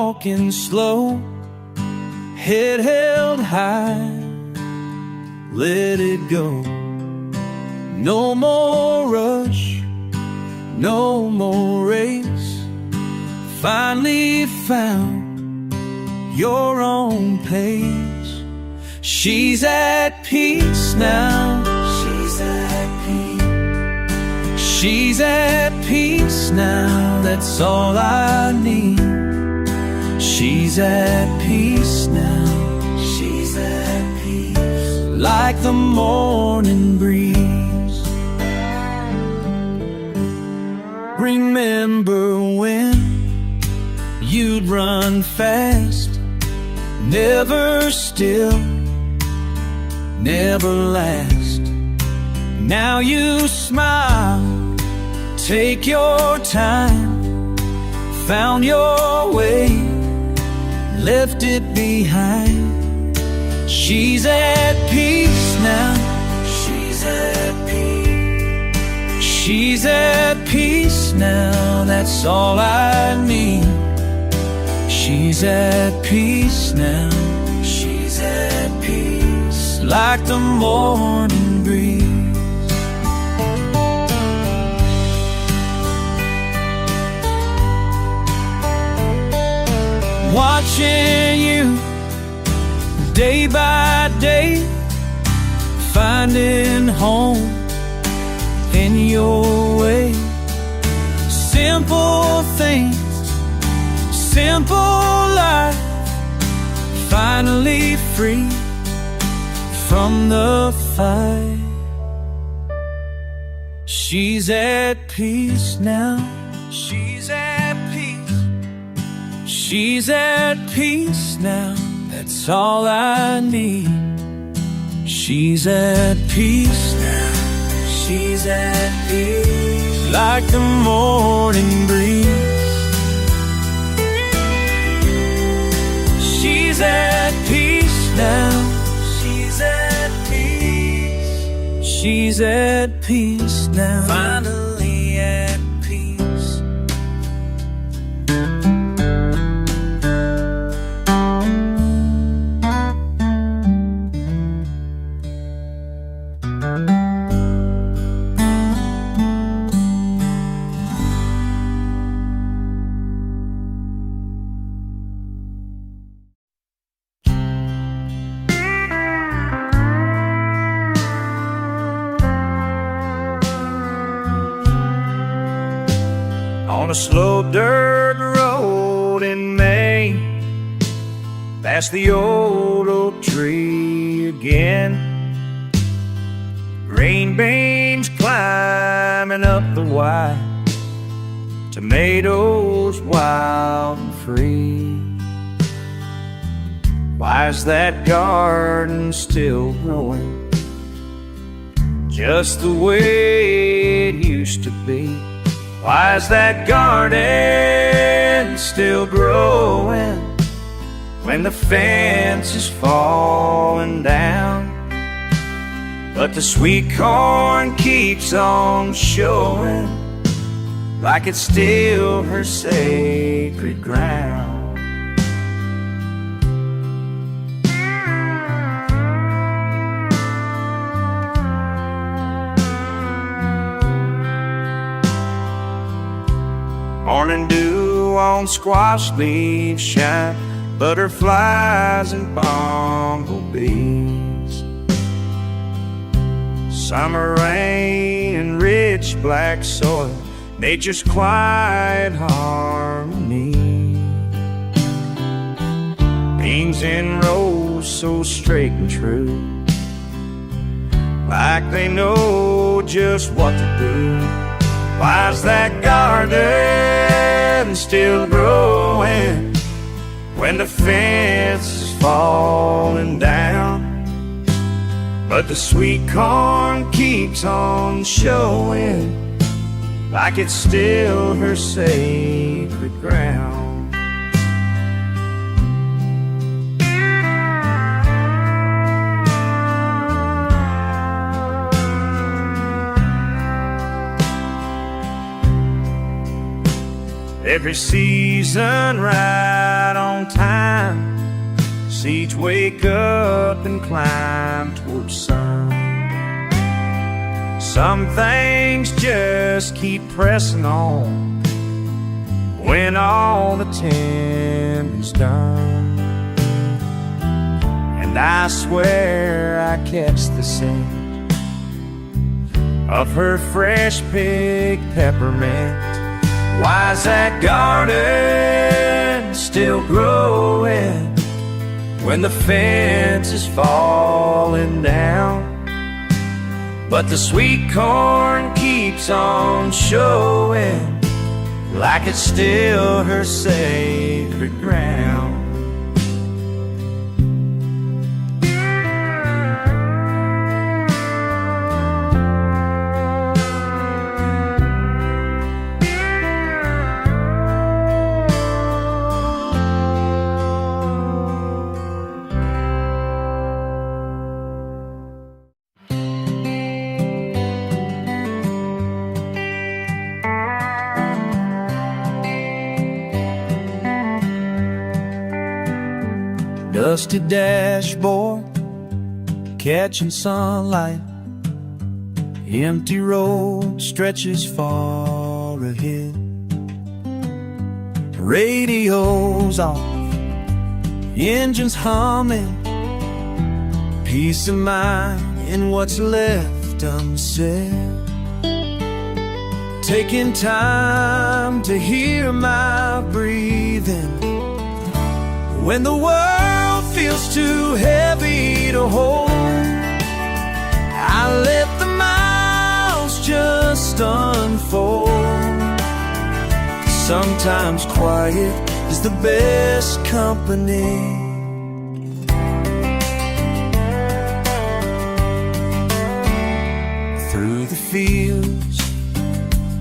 walking slow, head held high, let it go. No more rush, no more race. Finally found your own pace. She's at peace now. She's at peace. She's at peace now. That's all I need. She's at peace now. She's at peace. Like the morning breeze. Remember when you'd run fast, never still, never last. Now you smile, take your time, found your way, left it behind. She's at peace now. She's at peace. She's at peace now. That's all I need. She's at peace now. She's at peace. Like the morning breeze. Watching you day by day, finding home in your way. Simple things, simple life, finally free from the fight. She's at peace now. She's at peace. She's at peace now. That's all I need. She's at peace now. She's at peace. Like the morning breeze. She's at peace now. She's at peace. She's at peace now. Finally at peace. On a slow dirt road in May, past the old oak tree again. Green beans climbing up the white, tomatoes wild and free. Why is that garden still growing just the way it used to be? Why is that garden still growing when the fence is falling down? But the sweet corn keeps on showing like it's still her sacred ground. Morning dew on squash leaves shine, butterflies and bumblebees. Summer rain and rich black soil, nature's quiet harmony. Beans in rows so straight and true, like they know just what to do. Why's that garden still growing when the fence is falling down? But the sweet corn keeps on showing like it's still her sacred ground. Every season right Let's each wake up and climb towards sun. Some things just keep pressing on when all the tending's done. And I swear I catch the scent of her fresh picked peppermint. Why's that garden still growing when the fence is falling down? But the sweet corn keeps on showing like it's still her sacred ground. Dusty dashboard, catching sunlight. Empty road stretches far ahead. Radio's off, engines humming. Peace of mind in what's left unsaid. Taking time to hear my breathing when the world feels too heavy to hold. I let the miles just unfold. Sometimes quiet is the best company. Through the fields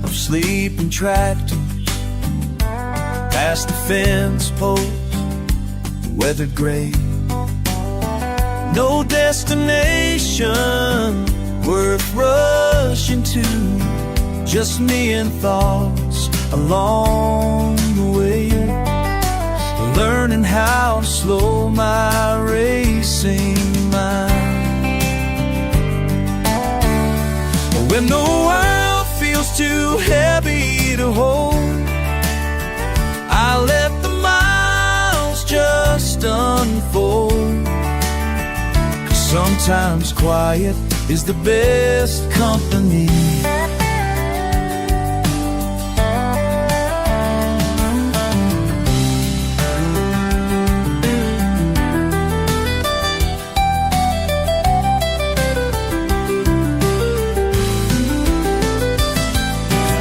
of sleeping tractors, past the fence post, weathered gray. No destination worth rushing to, just me and thoughts along the way. Learning how to slow my racing mind. When the world feels too heavy to hold, I let the miles just unfold. 'Cause sometimes quiet is the best company.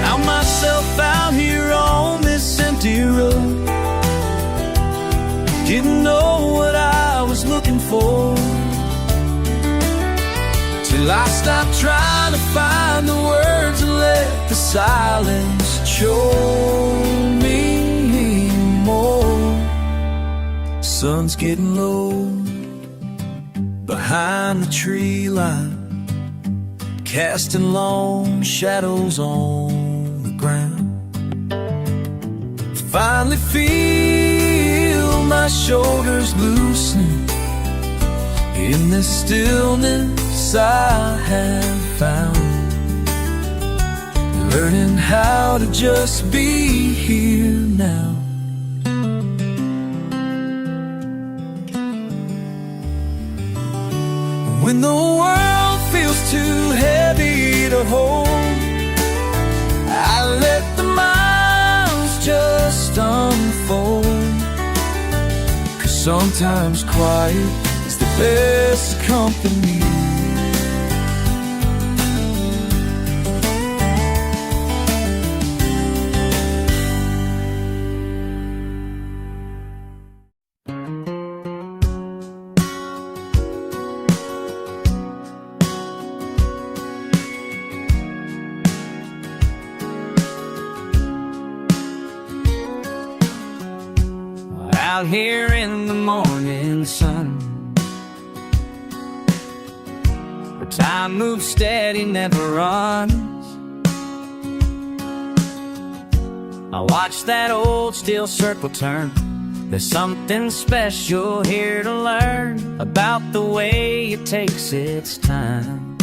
Found myself out here on this empty road. Didn't know what I was looking for, till I stopped trying to find the words and let the silence show me more. Sun's getting low behind the tree line, casting long shadows on the ground. Finally feel my shoulders loosen in this stillness I have found. Learning how to just be here now. When the world feels too heavy to hold, I let the miles just unfold. 'Cause sometimes quiet is the best company. Out here in the morning sun, the time moves steady, never runs. I watch that old steel circle turn There's something special here to learn about the way it takes its time.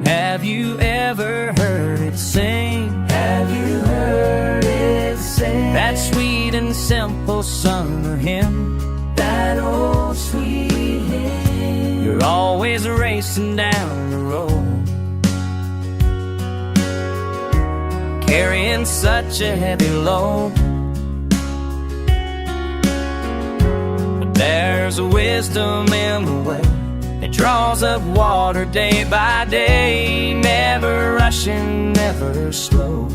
Have you ever heard it sing? Have you heard it sing? That sweet and simple summer hymn, that old sweet hymn. You're always racing down the road, carrying such a heavy load. But there's a wisdom in the way it draws up water day by day, never rushing, never slow.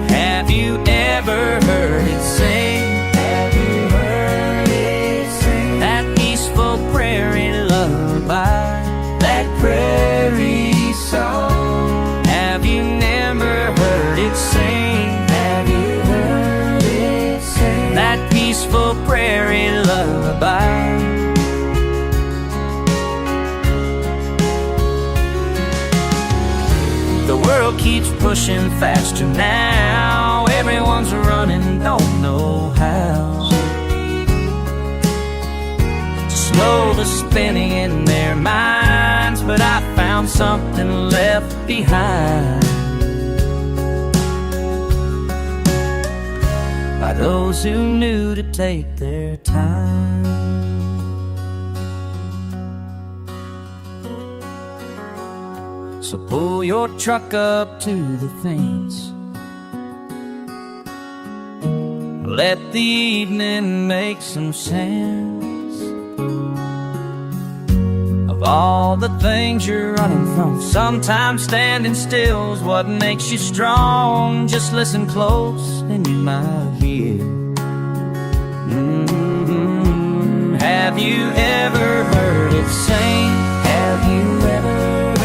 Have you ever heard it sing? Have you heard it sing? That peaceful prairie lullaby, that prairie song. Have you never heard it sing? Have you heard it sing? That peaceful prairie lullaby. The world keeps pushing faster now. Everyone's running, don't know how to slow the spinning in their minds. But I found something left behind by those who knew to take their time. So pull your truck up to the fence, let the evening make some sense of all the things you're running from. Sometimes standing still's what makes you strong. Just listen close and you might hear. Have you ever heard it sing? Have you ever heard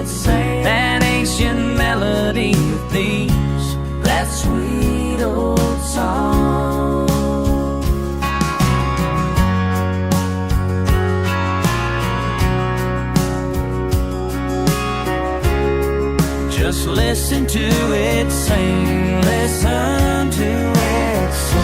it sing? That ancient melody of these, that sweet old song. Just listen to it sing, listen to it sing.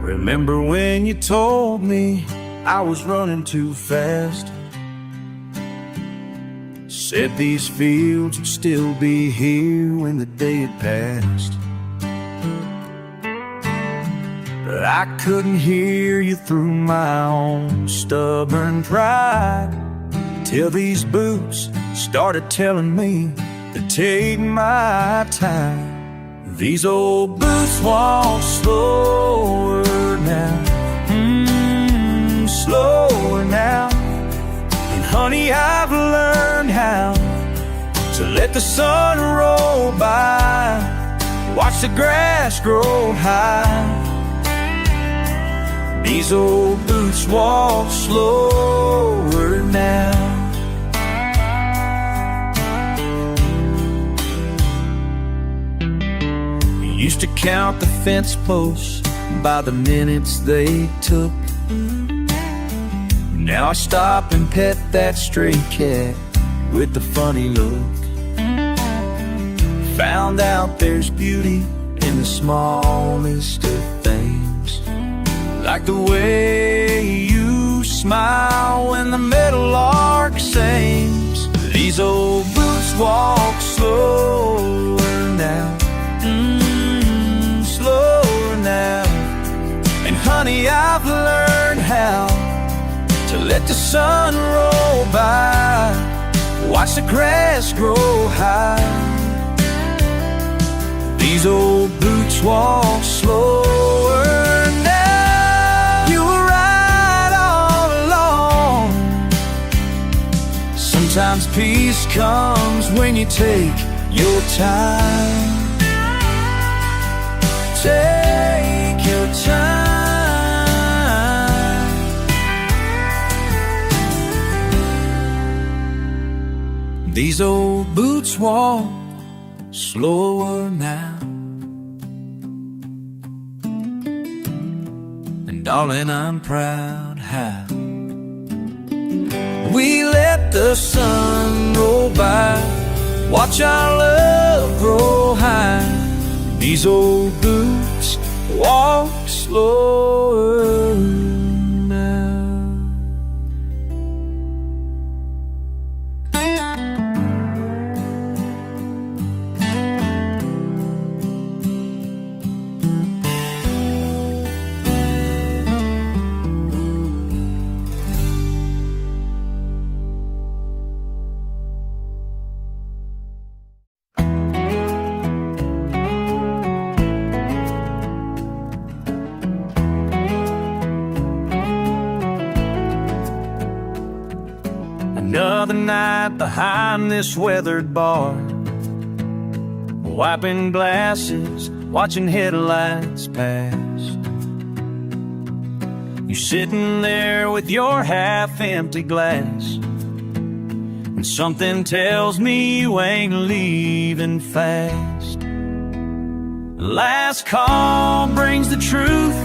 Remember when you told me I was running too fast? Said these fields would still be here when the day had passed. But I couldn't hear you through my own stubborn pride, till these boots started telling me to take my time. These old boots walk slower now, slower now. And honey, I've learned how to let the sun roll by, watch the grass grow high. These old boots walk slower now. Used to count the fence posts by the minutes they took. Now I stop and pet that stray cat with the funny look. Found out there's beauty in the smallest of things, like the way you smile when the meadowlark sings. These old boots walk slower now, slower now. And honey, I've learned how to let the sun roll by, watch the grass grow high. These old boots walk slower now. You were right all along. Sometimes peace comes when you take your time. Take your time. These old boots walk slower now. And darling, I'm proud how we let the sun roll by, watch our love grow high. These old boots walk slower now. Another night behind this weathered bar, wiping glasses, watching headlights pass. You're sitting there with your half-empty glass, and something tells me you ain't leaving fast. Last call brings the truth.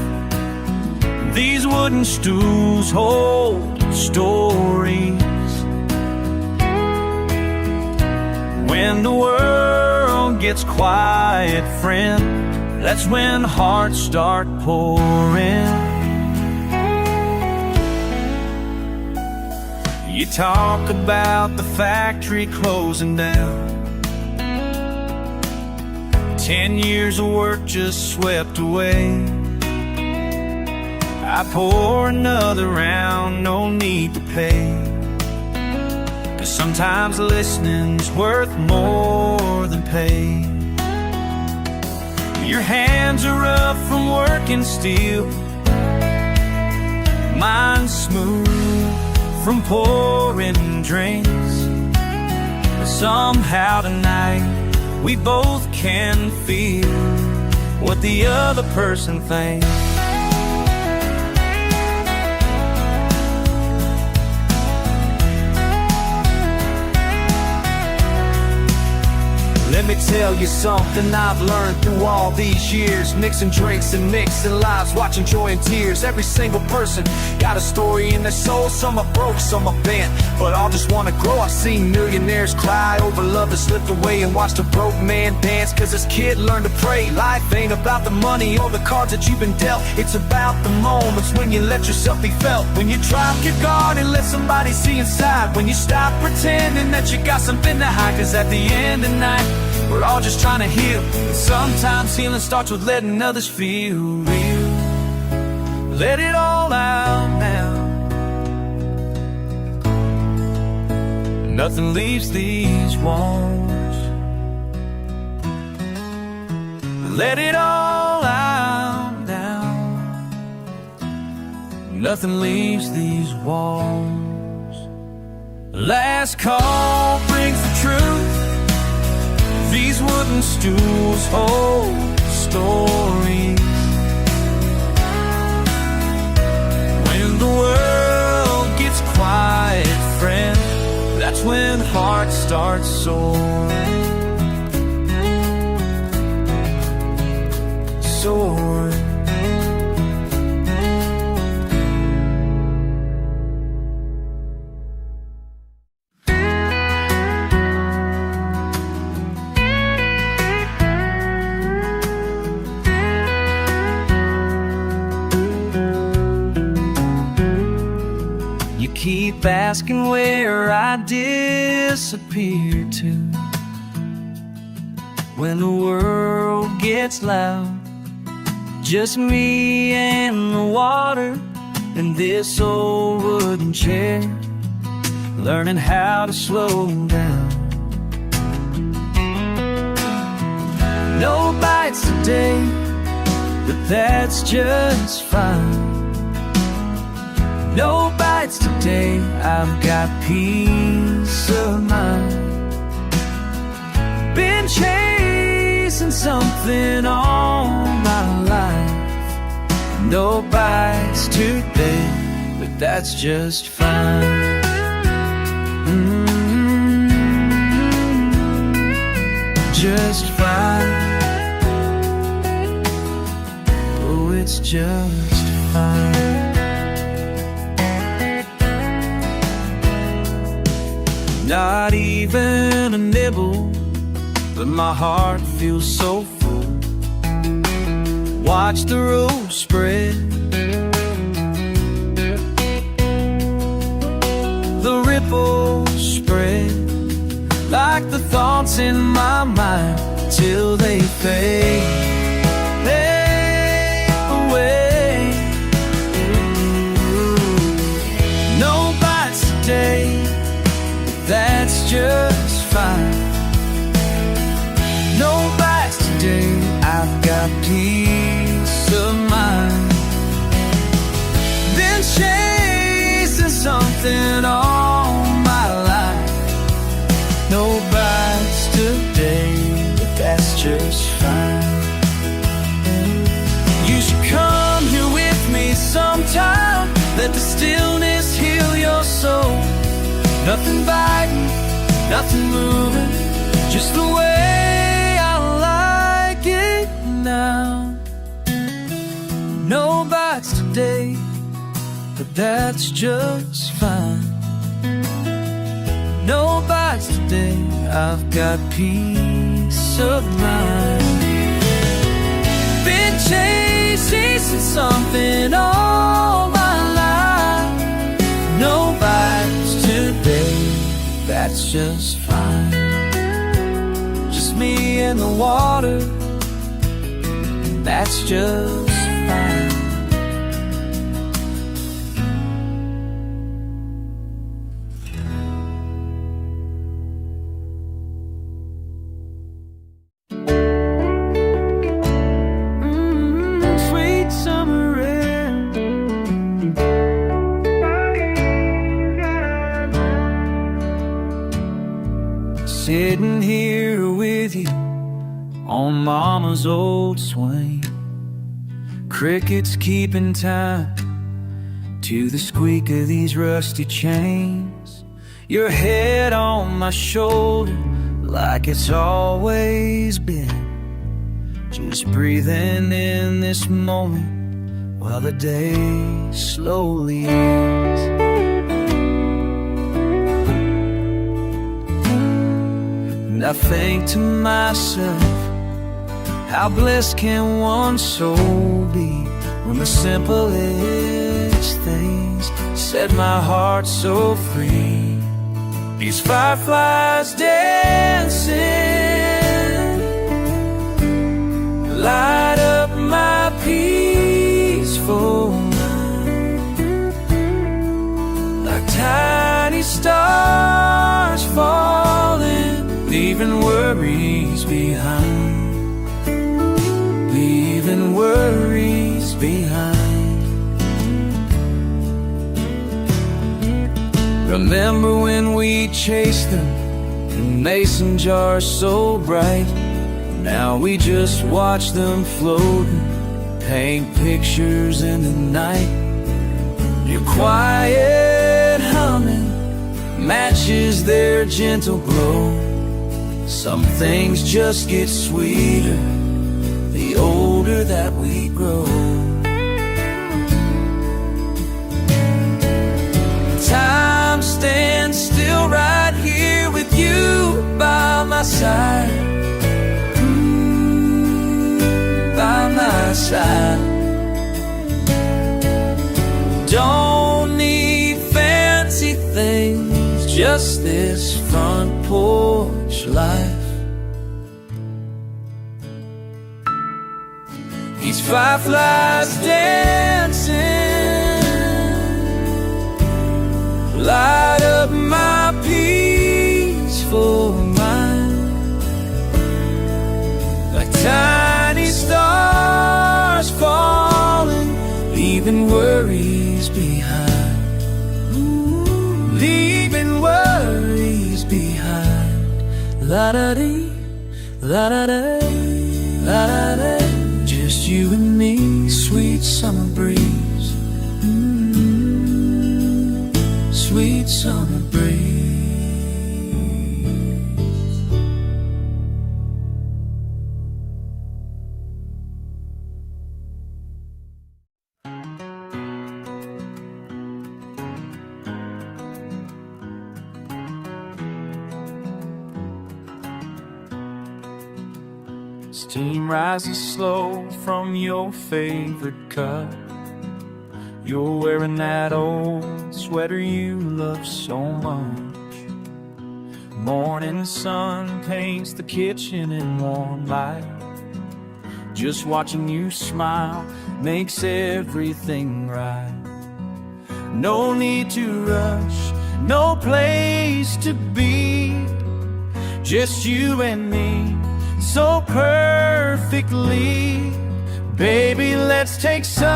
These wooden stools hold stories. When the world gets quiet, friend, that's when hearts start pouring. You talk about the factory closing down, 10 years of work just swept away. I pour another round, no need to pay. Sometimes listening's worth more than pay. Your hands are rough from working steel, mine's smooth from pouring drinks. Somehow tonight we both can feel what the other person thinks. Let me tell you something I've learned through all these years, mixing drinks and mixing lives, watching joy and tears. Every single person got a story in their soul. Some are broke, some are bent, but all just wanna grow. I've seen millionaires cry over love that slipped away, and watched a broke man dance cause his kid learned to pray. Life ain't about the money or the cards that you've been dealt. It's about the moments when you let yourself be felt, when you drop your guard and let somebody see inside, when you stop pretending that you got something to hide. Cause at the end of the night, we're all just trying to heal, and sometimes healing starts with letting others feel real. Let it all out now. Nothing leaves these walls. Let it all out now. Nothing leaves these walls. Last call brings the truth. These wooden stools hold stories. When the world gets quiet, friend, that's when hearts start soaring. Soaring. Keep asking where I disappear to when the world gets loud. Just me and the water and this old wooden chair, learning how to slow down. No bites today, but that's just fine. No bites today, I've got peace of mind. Been chasing something all my life. No bites today, but that's just fine. just fine. Oh, it's just fine. Not even a nibble, but my heart feels so full. Watch the rose spread, the ripples spread like the thoughts in my mind till they fade away. No bites today, that's just fine. No bites today, I've got peace of mind. Been chasing something all my life. No bites today, but that's just fine. You should come here with me sometime. Let the stillness heal your soul. Nothing biting, nothing moving, just the way I like it now. No bites today, but that's just fine. No bites today, I've got peace of mind. Been chasing something all my life. No bites today, that's just fine. Just me and the water, that's just fine. Sweet summer rain, sitting here with you on mama's old swing. Crickets keeping time to the squeak of these rusty chains. Your head on my shoulder like it's always been. Just breathing in this moment while the day slowly ends. And I think to myself, how blessed can one soul be when the simplest things set my heart so free. These fireflies dancing light up my peaceful mind, like tiny stars falling, leaving worries behind. Leaving worries behind. Remember when we chased them in mason jars so bright? Now we just watch them floating, paint pictures in the night. Your quiet humming matches their gentle glow. Some things just get sweeter the older that we grow. Time stands still right here with you by my side, by my side. Don't need fancy things, just this front porch life. These fireflies dancing light up my peaceful mind, like tiny stars falling, leaving worries behind. Leaving worries behind. La-da-dee, la-da-dee, la-da-dee. Just you and me, sweet summer breeze, sweet summer. Steam rises slow from your favorite cup. You're wearing that old sweater you love so much. Morning sun paints the kitchen in warm light. Just watching you smile makes everything right. No need to rush, no place to be, just you and me, so perfectly. Baby, let's take Sunday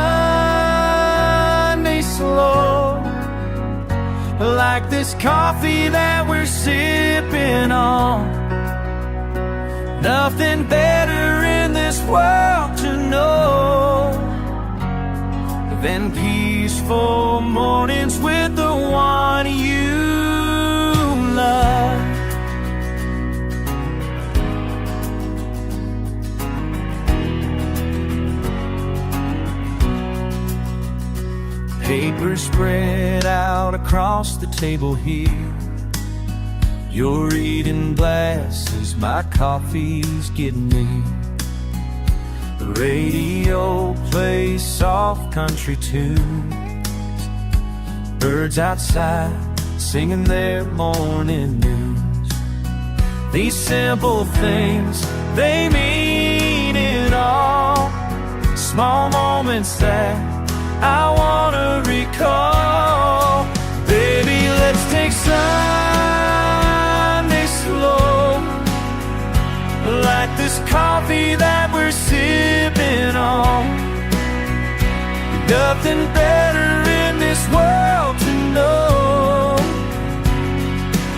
slow, like this coffee that we're sipping on. Nothing better in this world to know than peaceful mornings with the one you love. Paper spread out across the table here. You're eating glasses, my coffee's getting near. The radio plays soft country tunes. Birds outside singing their morning news. These simple things, they mean it all. Small moments that I wanna recall. Baby, let's take Sunday slow, like this coffee that we're sipping on. Nothing better in this world to know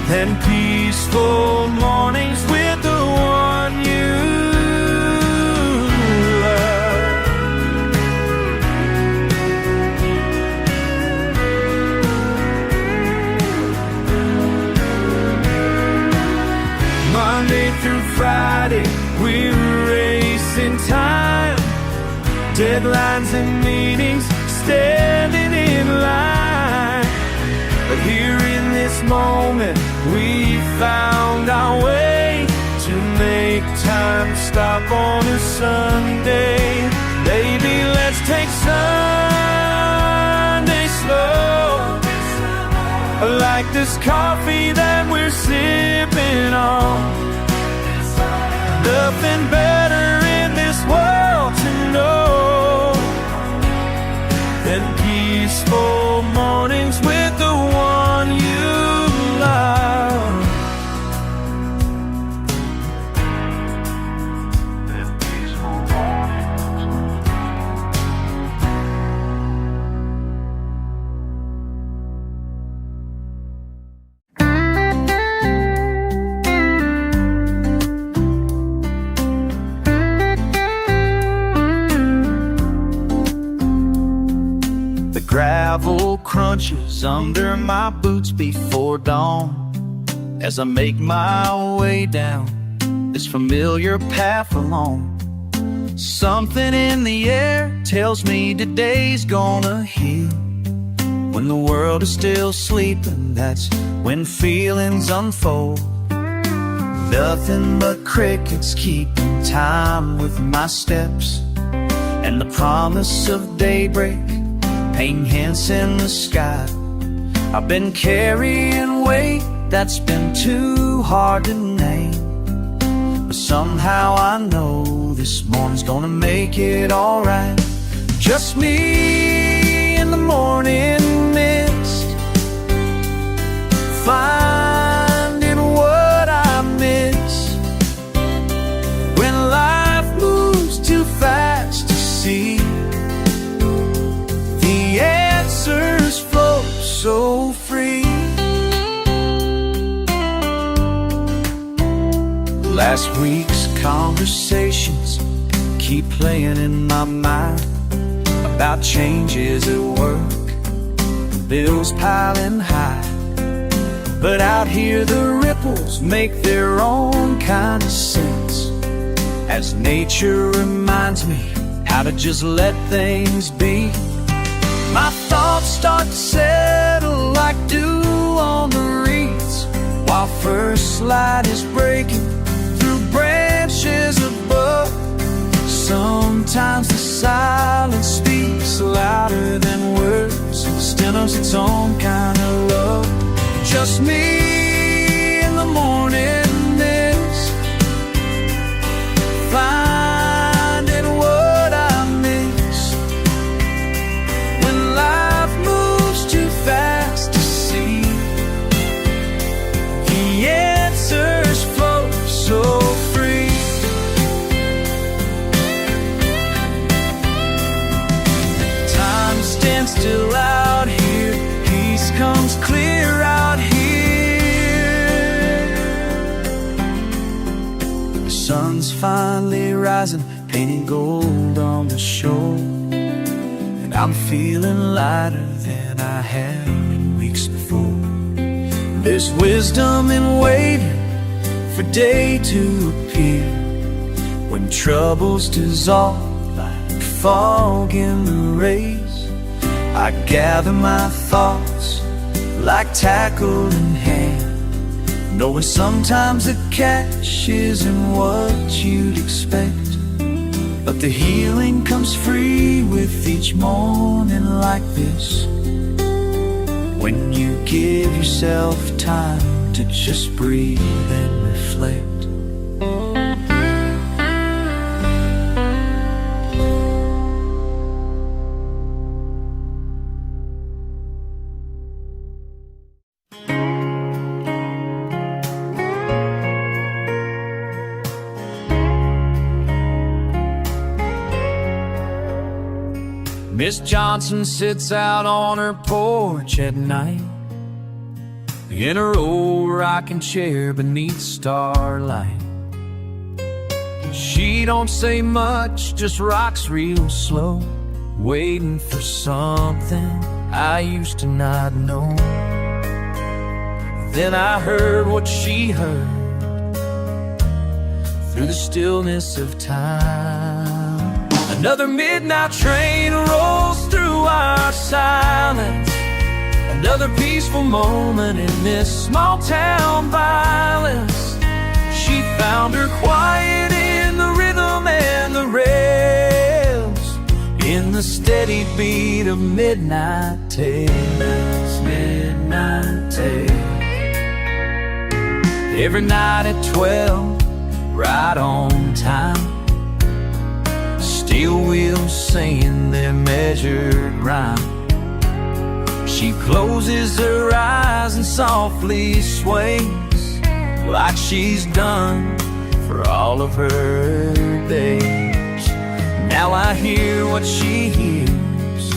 than peaceful mornings with the one you love. Monday through Friday, we're racing time. Deadlines and meetings standing in line. But here in this moment, we found our way to make time stop on a Sunday. Baby, let's take Sunday slow, like this coffee that we're sipping on. Nothing better in this world to know than peaceful mornings with the one you love. Than peaceful gravel crunches under my boots before dawn, as I make my way down this familiar path alone. Something in the air tells me today's gonna heal. When the world is still sleeping, that's when feelings unfold. Nothing but crickets keeping time with my steps, and the promise of daybreak painting hints in the sky. I've been carrying weight that's been too hard to name, but somehow I know this morning's gonna make it alright. Just me in the morning mist, finding what I miss when life moves too fast to see. The answers flow so free. Last week's conversations keep playing in my mind, about changes at work, bills piling high. But out here the ripples make their own kind of sense, as nature reminds me how to just let things be. My thoughts start to settle like dew on the reeds, while first light is breaking through branches above. Sometimes the silence speaks louder than words, still knows its own kind of love. Just me in the morning mist, finding what I miss. When life moves too fast to see, the answers flow so free. Time stands still out here, peace comes clear out here. The sun's finally rising, painting gold on the shore, and I'm feeling lighter than I have in weeks before. There's wisdom in waiting for day to appear, when troubles dissolve like fog in the race. I gather my thoughts like tackle in hand, knowing sometimes the catch isn't what you'd expect, but the healing comes free with each morning like this, when you give yourself time to just breathe and reflect. Miss Johnson sits out on her porch at night, in her old rocking chair beneath starlight. She don't say much, just rocks real slow, waiting for something I used to not know. Then I heard what she heard through the stillness of time. Another midnight train rolls through our silence, another peaceful moment in this small town violence. She found her quiet in the rhythm and the rails, in the steady beat of midnight tales. Midnight tales. Every night at 12, right on time, steel wheels singing their measured rhyme. She closes her eyes and softly sways, like she's done for all of her days. Now I hear what she hears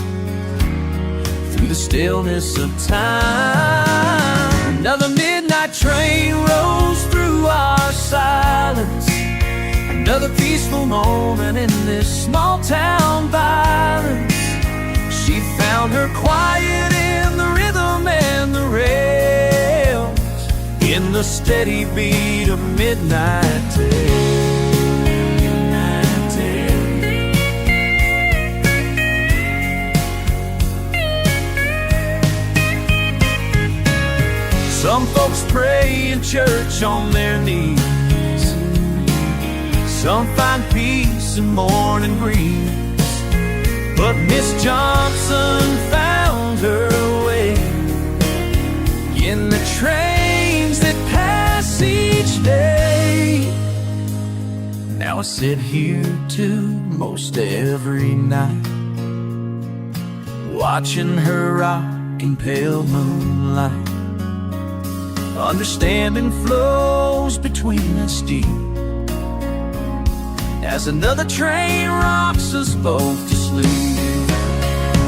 through the stillness of time. Another midnight train rolls through our silence, another peaceful moment in this small town violence. She found her quiet in the rhythm and the rails, in the steady beat of midnight tales. Midnight tales. Some folks pray in church on their knees, some find peace in morning breeze, but Miss Johnson found her way in the trains that pass each day. Now I sit here too most every night, watching her rock in pale moonlight. Understanding flows between us deep, as another train rocks us both to sleep.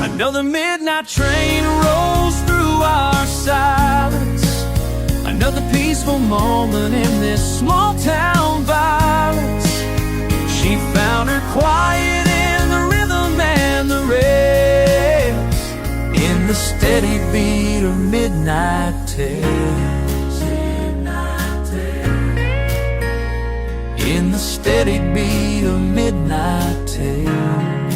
Another midnight train rolls through our silence, another peaceful moment in this small town violence. She found her quiet in the rhythm and the rails, in the steady beat of midnight tales. In the steady beat of midnight tales,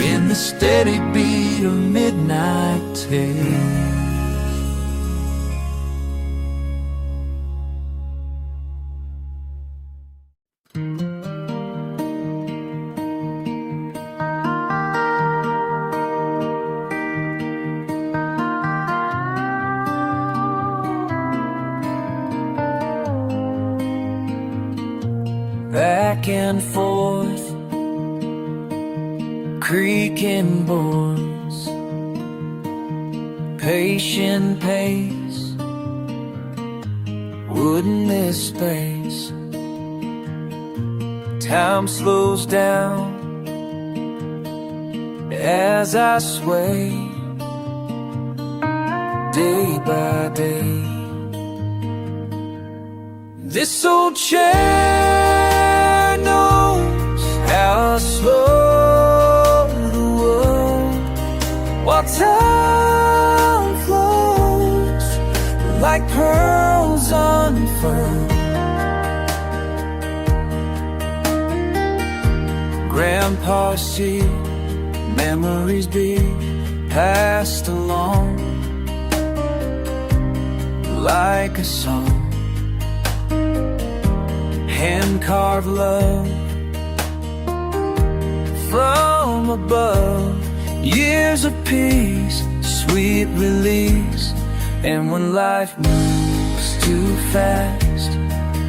in the steady beat of midnight tales. back and forth, creaking boards, patient pace, wouldn't miss space. Time slows down as I sway, day by day. This old chair knows how to slow the world, while time flows like pearls unfurled. Grandpa's seat, memories be passed along like a song. Hand-carved love from above, years of peace, sweet release. And when life moves too fast,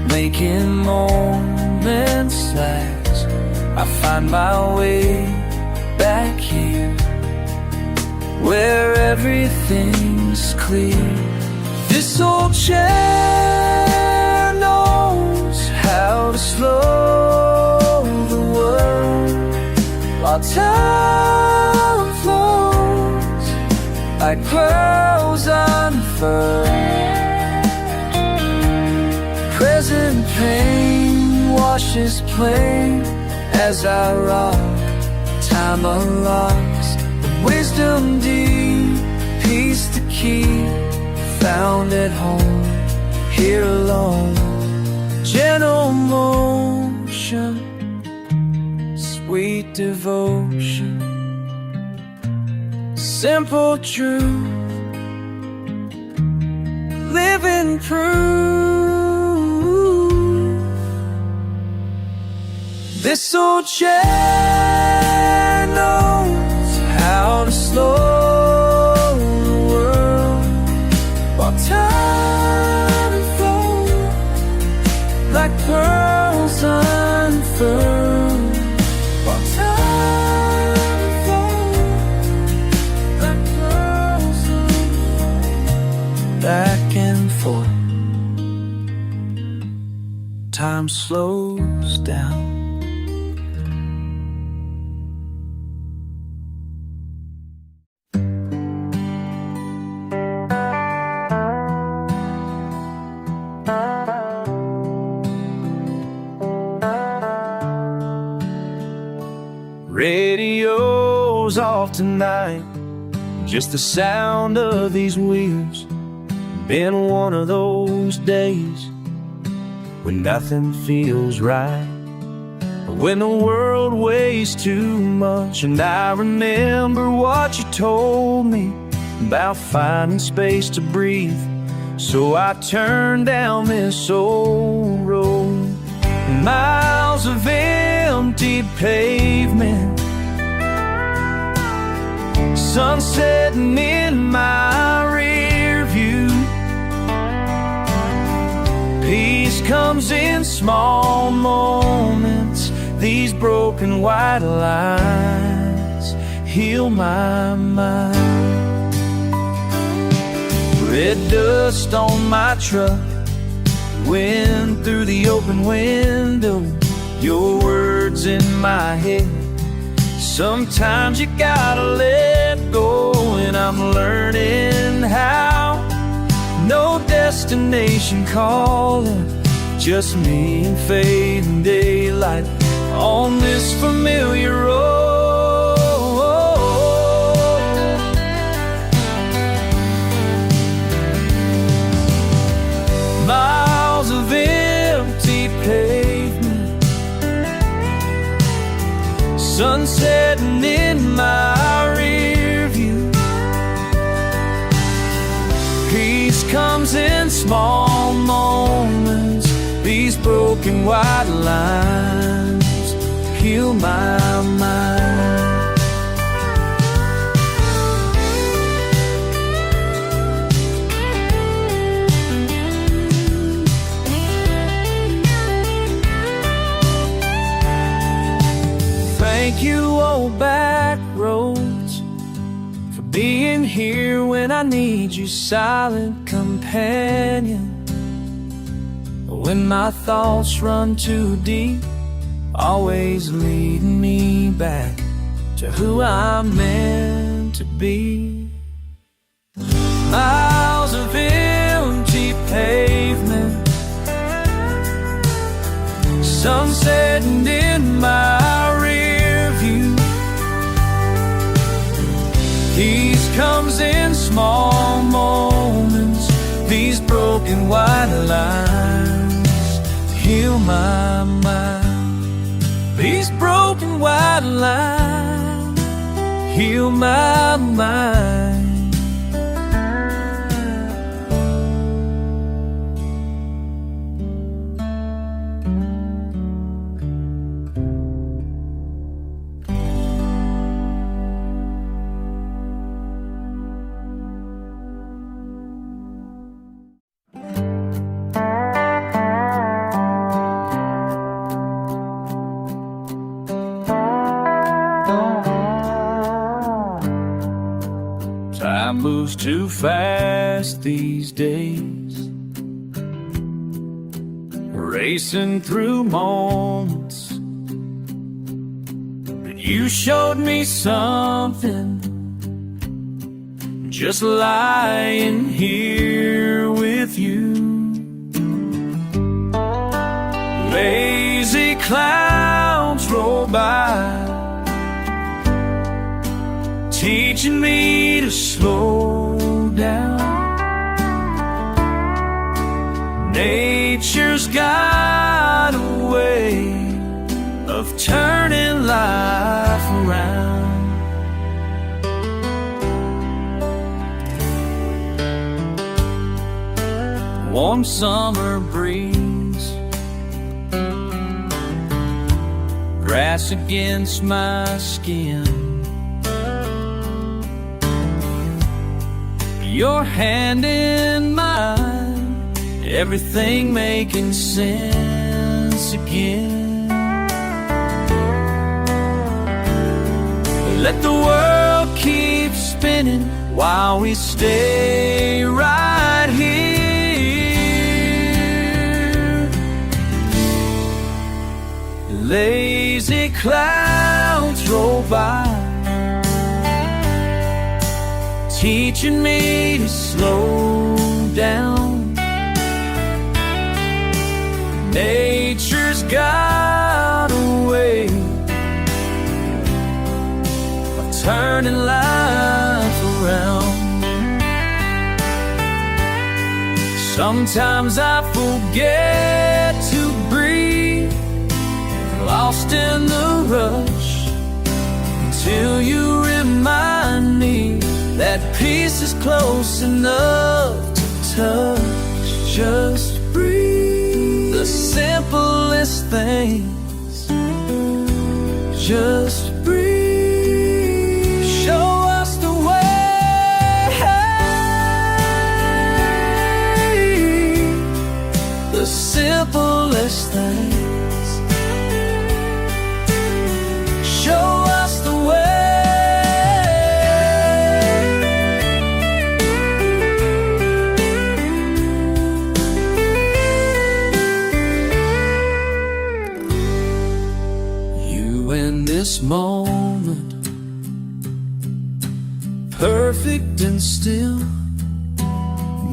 making moments last, I find my way back here, where everything's clear. This old chair knows how to slow the world, while time flows like pearls unfurled. Present pain washes plain as I rock, time unlocks wisdom deep, peace to keep, found at home, here alone. Gentle motion, sweet devotion, simple truth, living proof. This old chair knows how to slow the world, while time flows like pearls unfurled. While time flows like pearls unfurled. Back and forth, time slows down. Radio's off tonight, just the sound of these wheels. Been one of those days when nothing feels right, when the world weighs too much. And I remember what you told me about finding space to breathe, so I turned down this old road. Miles of empty pavement, sun setting in my rear view. Peace comes in small moments, these broken white lines heal my mind. Red dust on my truck, wind through the open window, your words in my head. Sometimes you gotta let go, and I'm learning how. No destination calling, just me and fading daylight on this familiar road. Miles of empty pavement, sun setting in my rear view. Peace comes in small moments, these broken white lines heal my mind. here when I need you, silent companion. When my thoughts run too deep, always leading me back to who I'm meant to be. Miles of empty pavement, sun setting in my rear view. Peace comes in small moments, these broken white lines heal my mind. These broken white lines heal my mind. Time moves too fast these days, racing through moments. But you showed me something, just lying here with you. Lazy clouds roll by, teaching me to slow down. Nature's got a way of turning life around. Warm summer breeze, grass against my skin, your hand in mine, everything making sense again. Let the world keep spinning while we stay right here. Lazy clouds roll by, teaching me to slow down. Nature's got a way of turning life around. Sometimes I forget to breathe, lost in the rush, until you remind me that peace is close enough to touch. Just breathe, the simplest things. Just breathe, show us the way. The simplest things. Show us the way. This moment, perfect and still,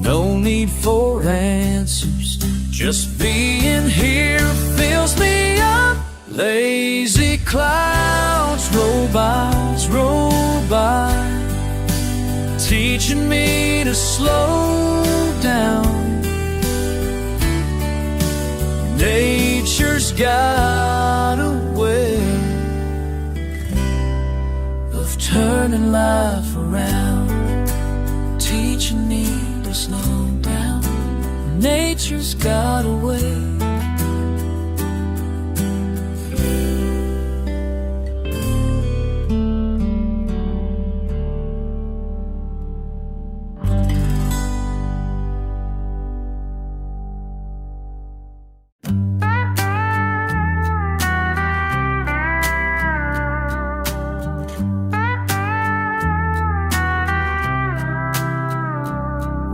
no need for answers, just being here fills me up. Lazy clouds roll by, teaching me to slow down. Nature's got a way of turning life around, teaching me to slow down. Nature's got a way.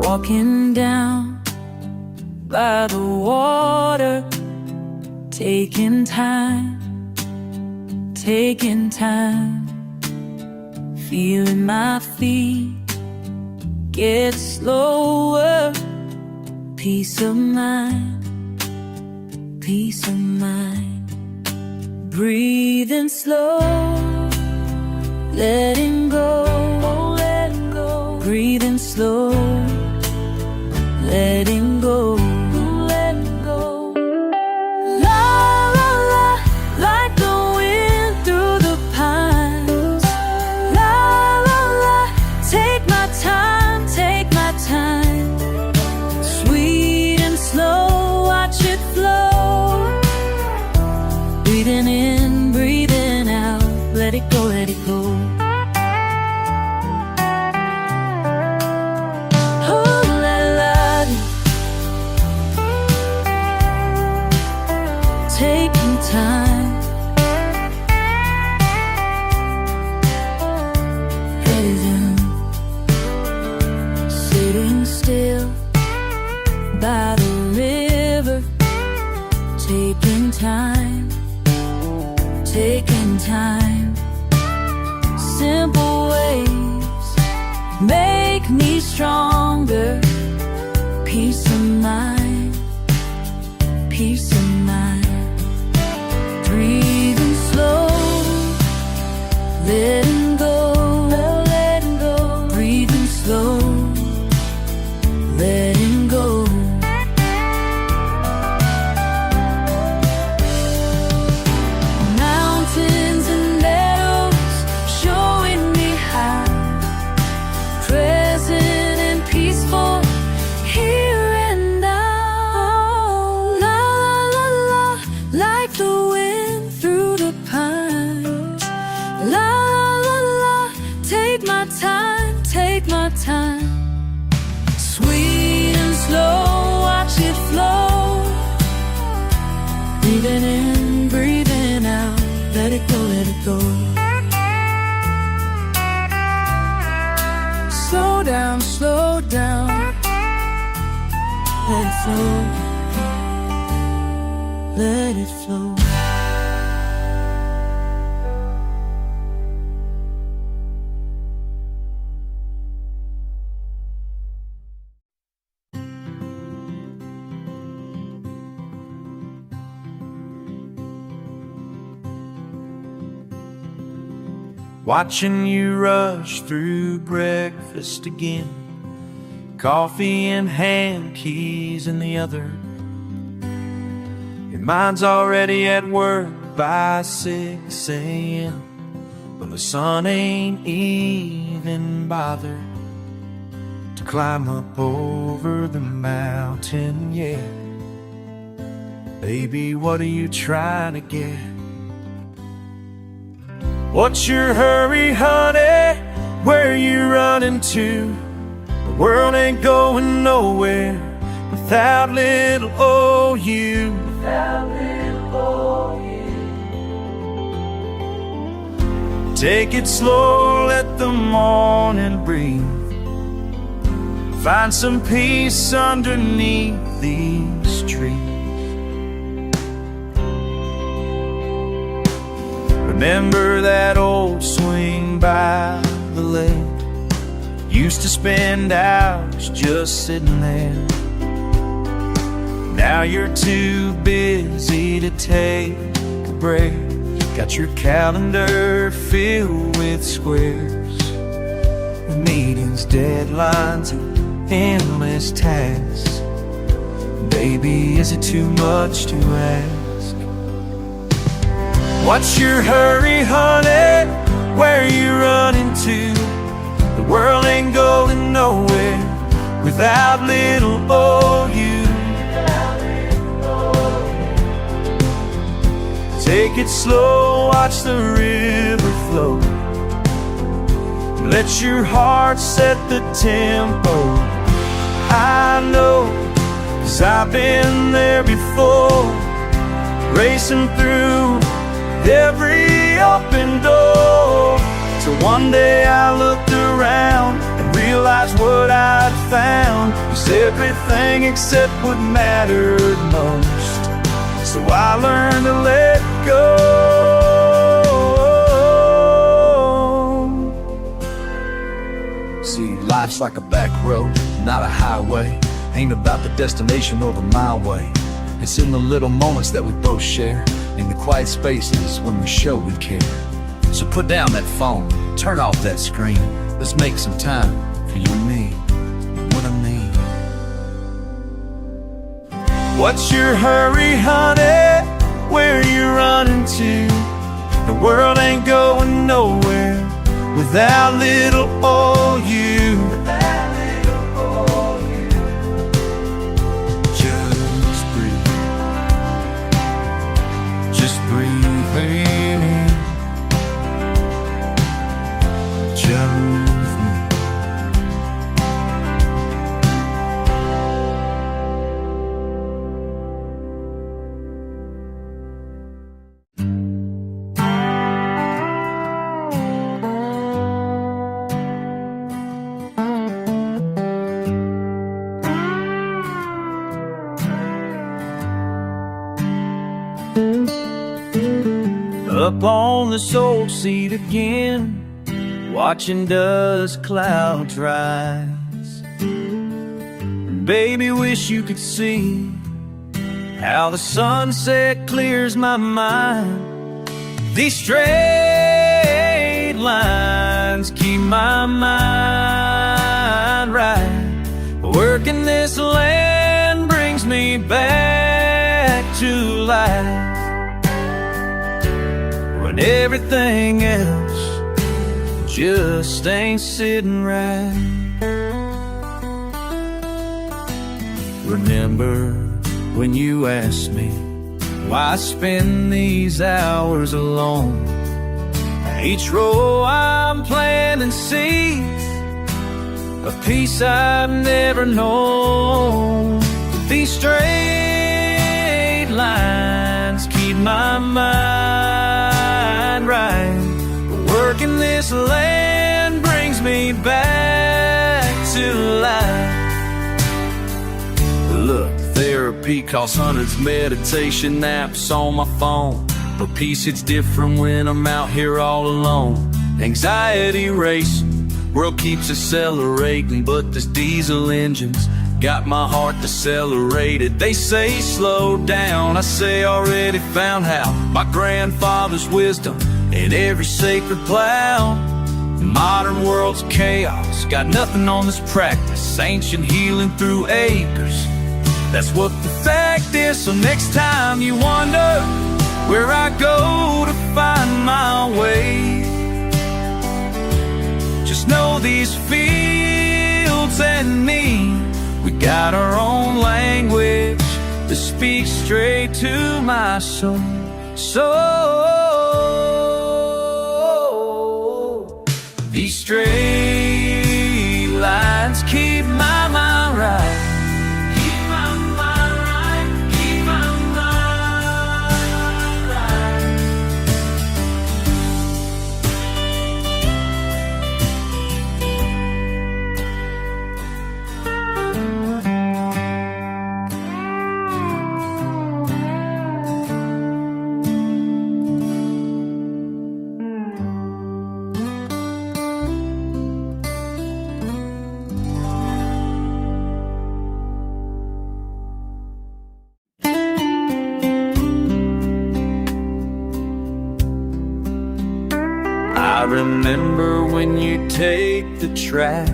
walking down by the water, taking time, feeling my feet get slower. Peace of mind, breathing slow, letting go, breathing slow, letting go. La la la, like the wind through the pines. La la la, take my time, sweet and slow, watch it flow. Breathing in, breathing out, let it go, let it go. Taking time, heading, sitting still by the river, taking time, simple ways make me stronger. Peace of mind, breathing slow, letting go, breathing slow, letting go. Mountains and meadows showing me how, present and peaceful here and now. La la la, like the wind through the pines. La la la, take my time, sweet and slow, watch it flow. Breathing in, breathing out, let it go, let it go. Slow down, let it flow, let it flow. Watching you rush through breakfast again, coffee in hand, keys in the other. Your mind's already at work by 6 a.m. But the sun ain't even bothered to climb up over the mountain yet. Baby, what are you trying to get? What's your hurry, honey? Where you running to? The world ain't going nowhere without little old you. Take it slow, let the morning breathe. Find some peace underneath these trees. Remember that old swing by the lake? Used to spend hours just sitting there. Now you're too busy to take a break. Got your calendar filled with squares, with meetings, deadlines, and endless tasks. Baby, is it too much to ask? What's your hurry, honey? Where you running to? The world ain't going nowhere without little old you. Take it slow, watch the river flow. Let your heart set the tempo. I know, 'cause I've been there before, racing through every open door, till one day I looked around and realized realized what I'd found was everything except what mattered most. So I learned to let go. See, life's like a back road, not a highway. Ain't about the destination or the mile way. It's in the little moments that we both share, in the quiet spaces when we show we care. So put down that phone, turn off that screen. Let's make some time for you and me. What I mean. What's your hurry, honey? Where you running to? The world ain't going nowhere without little old you. Just breathe. Just breathe, baby. Just Up on this old seat again, watching dust clouds rise. Baby, wish you could see how the sunset clears my mind. These straight lines keep my mind right. Working this land brings me back to life, when everything else just ain't sitting right. Remember when you asked me why I spend these hours alone? Each row I'm planting seeds, a peace I've never known. These straight lines keep my mind right. Working this land brings me back to life. look, therapy costs hundreds, meditation apps on my phone. But peace, it's different when I'm out here all alone. Anxiety racing, world keeps accelerating, but this diesel engine's got my heart decelerated. They say slow down, I say already found how. My grandfather's wisdom in every sacred plow. The modern world's chaos, got nothing on this practice. Ancient healing through acres, that's what the fact is. So next time you wonder where I go to find my way, just know these fields and me, we got our own language that speaks straight to my soul. So these straight lines keep my mind right. Keep my mind right. Keep my mind right. I remember when you take the track,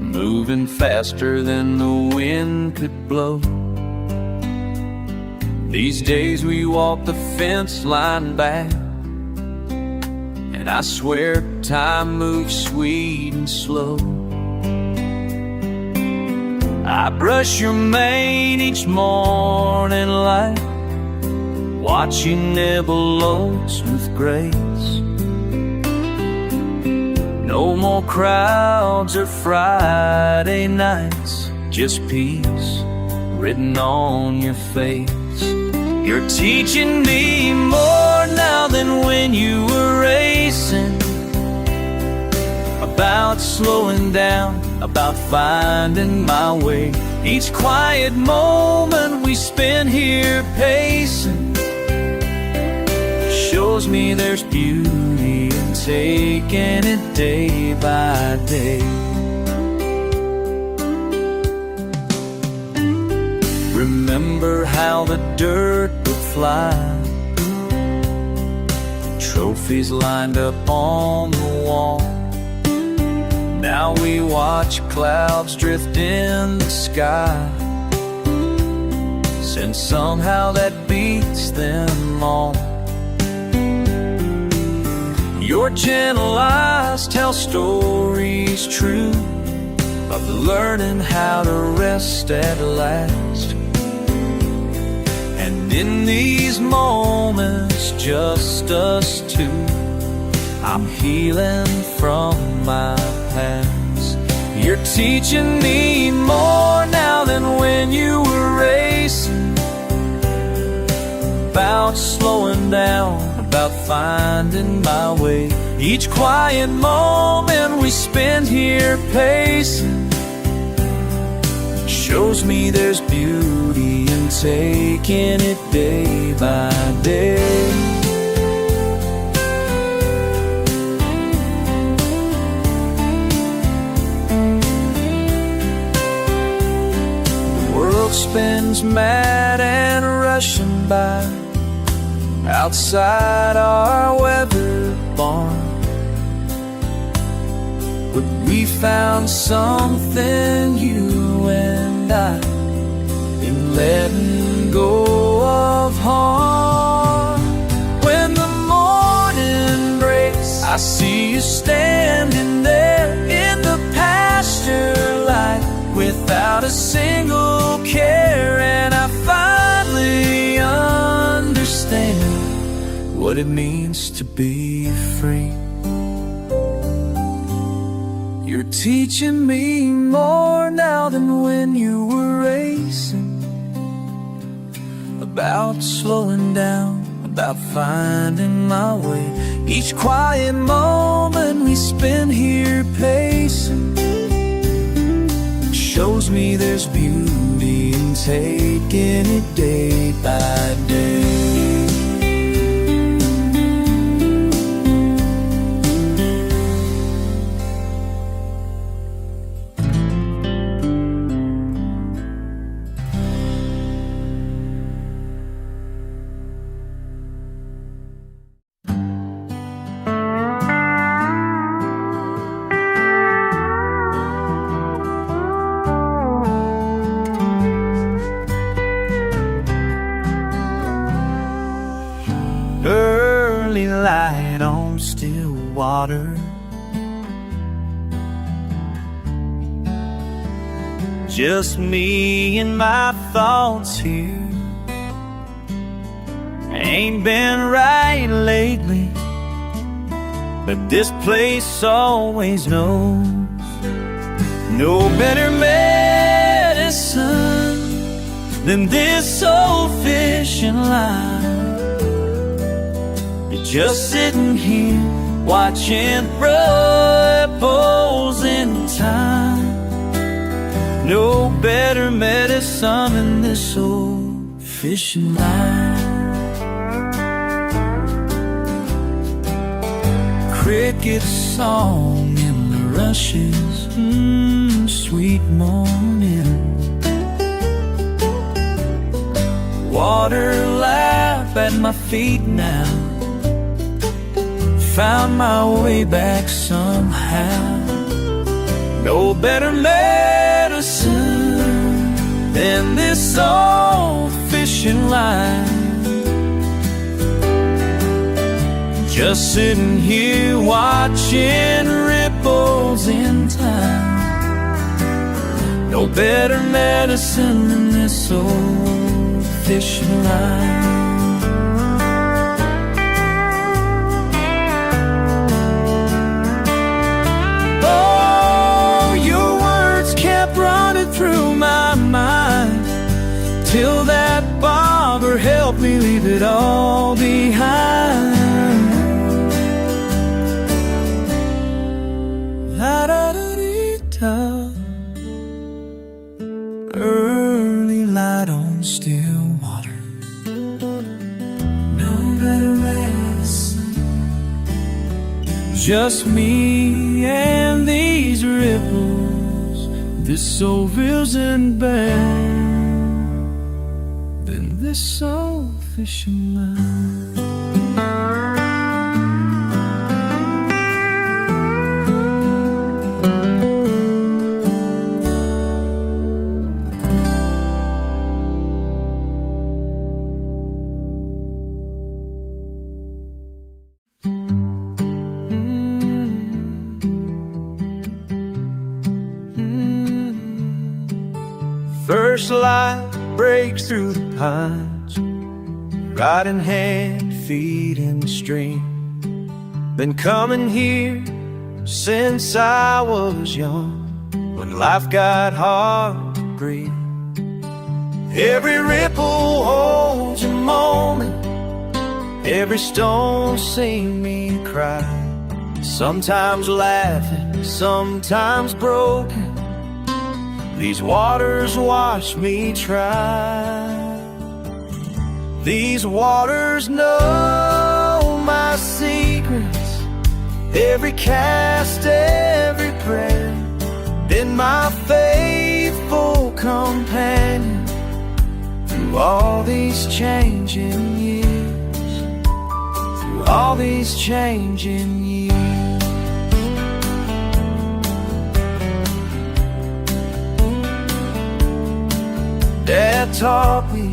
moving faster than the wind could blow. These days we walk the fence line back, and I swear time moves sweet and slow. I brush your mane each morning light, watch you nibble oats with grace. No more crowds or Friday nights, just peace written on your face. You're teaching me more now than when you were racing, about slowing down, about finding my way. Each quiet moment we spend here pacing shows me there's beauty in taking it day by day. Remember how the dirt would fly, trophies lined up on the wall. Now we watch clouds drift in the sky, since somehow that beats them all. Your gentle eyes tell stories true of learning how to rest at last. And in these moments, just us two, I'm healing from my past. You're teaching me more now than when you were racing, about slowing down, about finding my way. Each quiet moment we spend here pacing shows me there's beauty in taking it day by day. The world spins mad and rushing by outside our weather barn, but we found something, you and I, in letting go of harm. When the morning breaks, I see you standing there in the pasture light, without a single care, and I finally understand what it means to be free. You're teaching me more now than when you were racing, about slowing down, about finding my way. Each quiet moment we spend here pacing shows me there's beauty in taking it day by day. Early light on still water, just me and my thoughts here. Ain't been right lately, but this place always knows no better medicine than this old fishing line. Just sitting here, watching ripples in time. No better medicine than this old fishing line. Cricket song in the rushes, sweet morning. Water lap at my feet now. Found my way back somehow. No better medicine than this old fishing line. Just sitting here watching ripples in time. No better medicine than this old fishing line. Through my mind, till that bobber helped me leave it all behind. up, early light on still water. No better medicine, just me and these ripples. This old isn't bad than this old fishing line. First light breaks through the pines, right in hand, feet in the stream. Been coming here since I was young, when life got hard to breathe. Every ripple holds a moment, every stone seen me cry. Sometimes laughing, sometimes broken, these waters watch me try. These waters know my secrets, every cast, every prayer. Been my faithful companion through all these changing years, through all these changing years. Dad taught me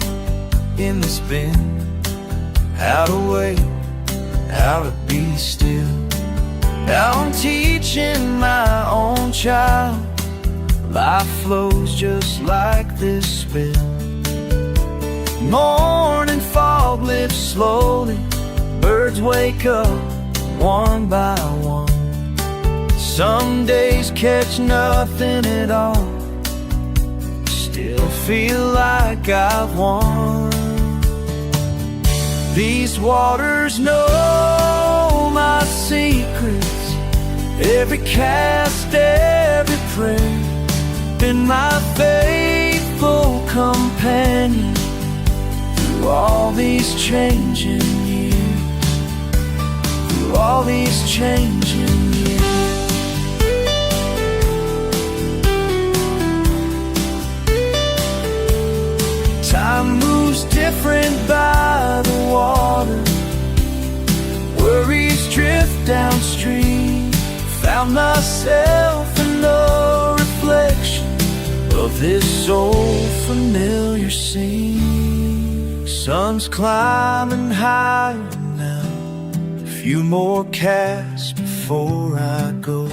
in this bend how to wait, how to be still. Now I'm teaching my own child, life flows just like this spill. Morning fog lifts slowly, birds wake up one by one. Some days catch nothing at all, still feel like I've won. These waters know my secrets, every cast, every prayer. Been my faithful companion through all these changing years, through all these changing years. Time moves different by the water, worries drift downstream. Found myself in the reflection of this old familiar scene. Sun's climbing higher now, a few more casts before I go.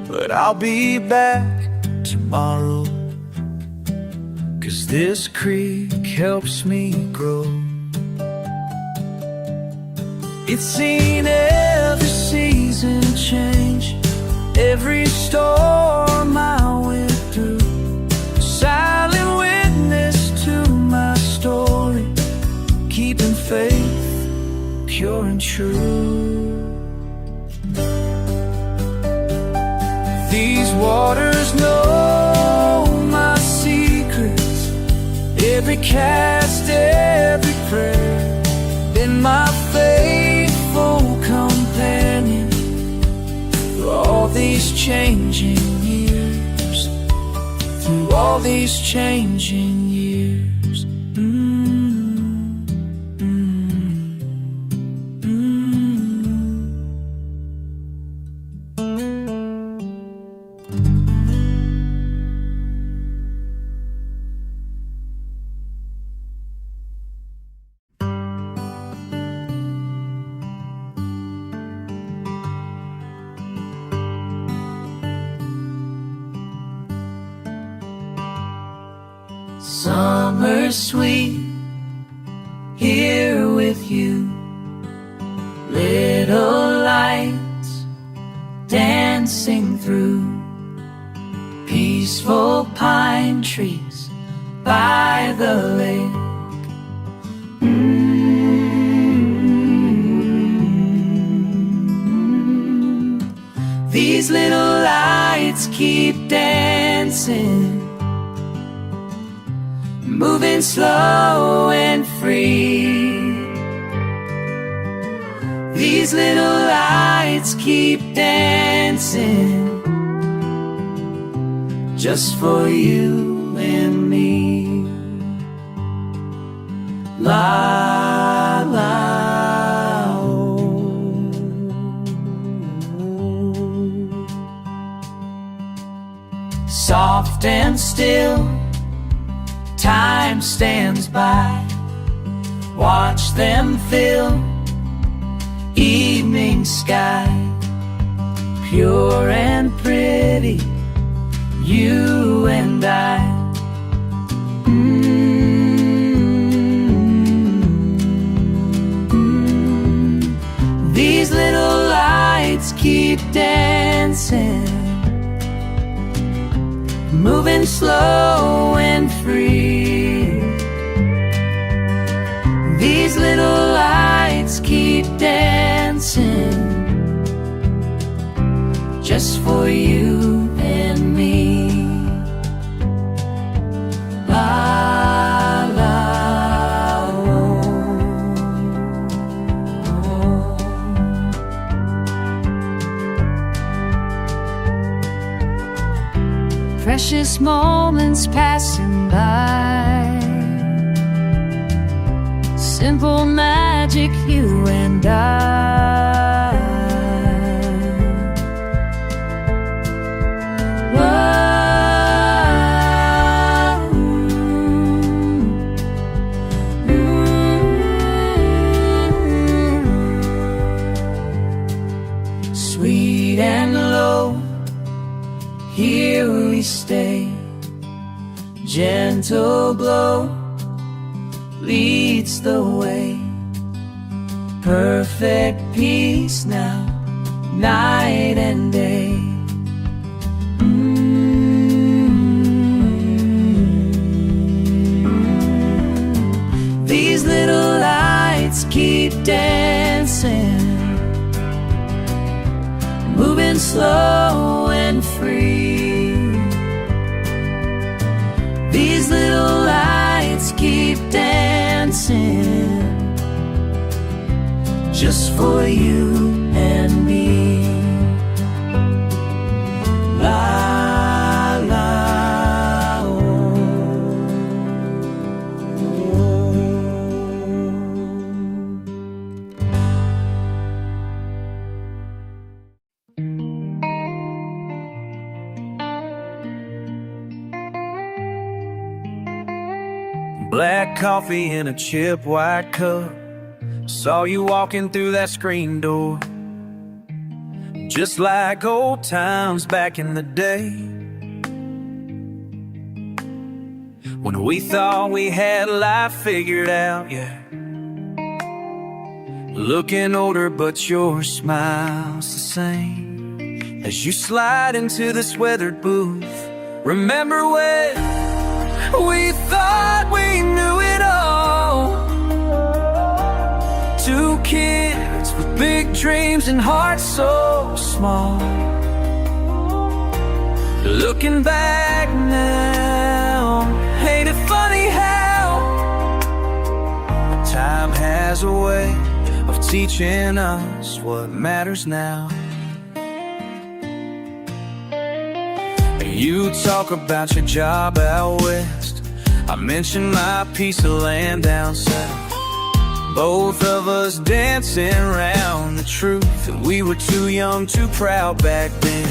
But I'll be back tomorrow, 'cause this creek helps me grow. It's seen every season change, every storm I went through. Silent witness to my story, keeping faith pure and true. These waters know my secrets, every cast, every prayer. Been my faithful companion through all these changing years, through all these changing years. Summer sweet, here with you. Little lights dancing through peaceful pine trees by the lake. These little lights lights keep dancing, moving slow and free. These little lights keep dancing, just for you and me. La la oh. Soft and still, time stands by. Watch them fill evening sky, pure and pretty, you and I. These little lights keep dancing, moving slow and free. These little lights keep dancing, just for you and me. La la oh, oh. Precious moments passing by, simple magic, you and I. Sweet and low, here we stay. Gentle glow leads the way. Perfect peace now, night and day. These little lights keep dancing, moving slow and free. These little lights keep dancing, just for you and me. La la oh. Black coffee in a chip white cup. Saw you walking through that screen door, just like old times back in the day, when we thought we had life figured out, yeah. Looking older, but your smile's the same as you slide into this weathered booth. Remember when we thought we knew it all? Two kids with big dreams and hearts so small. Looking back now, ain't it funny how time has a way of teaching us what matters now. You talk about your job out west, I mention my piece of land down south. Both of us dancing around the truth that we were too young, too proud back then.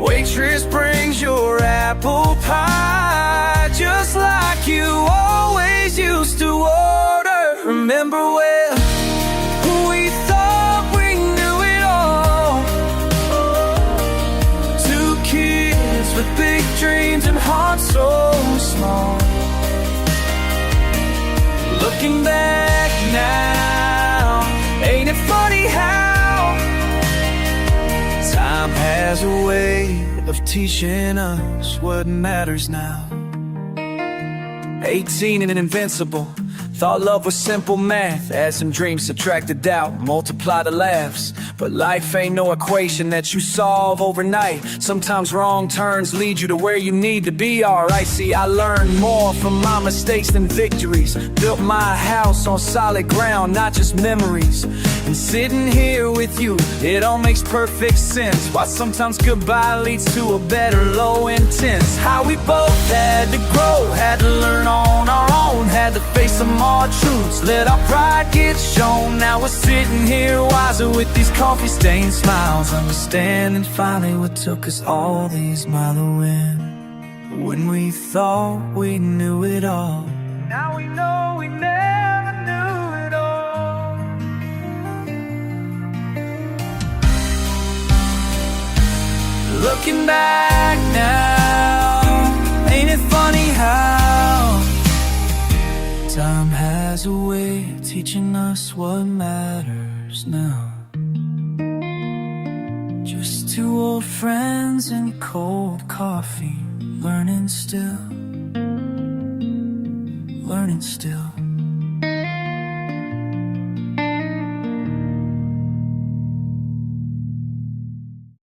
Waitress brings your apple pie, just like you always used to order. Remember when we thought we knew it all? Two kids with big dreams and hearts so small. Looking back now, ain't it funny how time has a way of teaching us what matters now. 18 and invincible, Thought love was simple math. Add some dreams, subtract the doubt, multiply the laughs. But life ain't no equation that you solve overnight. Sometimes wrong turns lead you to where you need to be. Alright, see, I learned more from my mistakes than victories. Built my house on solid ground, not just memories. And sitting here with you, it all makes perfect sense. Why sometimes goodbye leads to a better low intense. How we both had to grow, had to learn on our own, had to face some hard truths, let our pride get shown. Now we're sitting here wiser with these coffee-stained smiles, understanding finally what took us all these miles to win. When we thought we knew it all, now we know we never knew it all. Looking back now, ain't it funny how time has a way of teaching us what matters now. Just two old friends and cold coffee, learning still, learning still.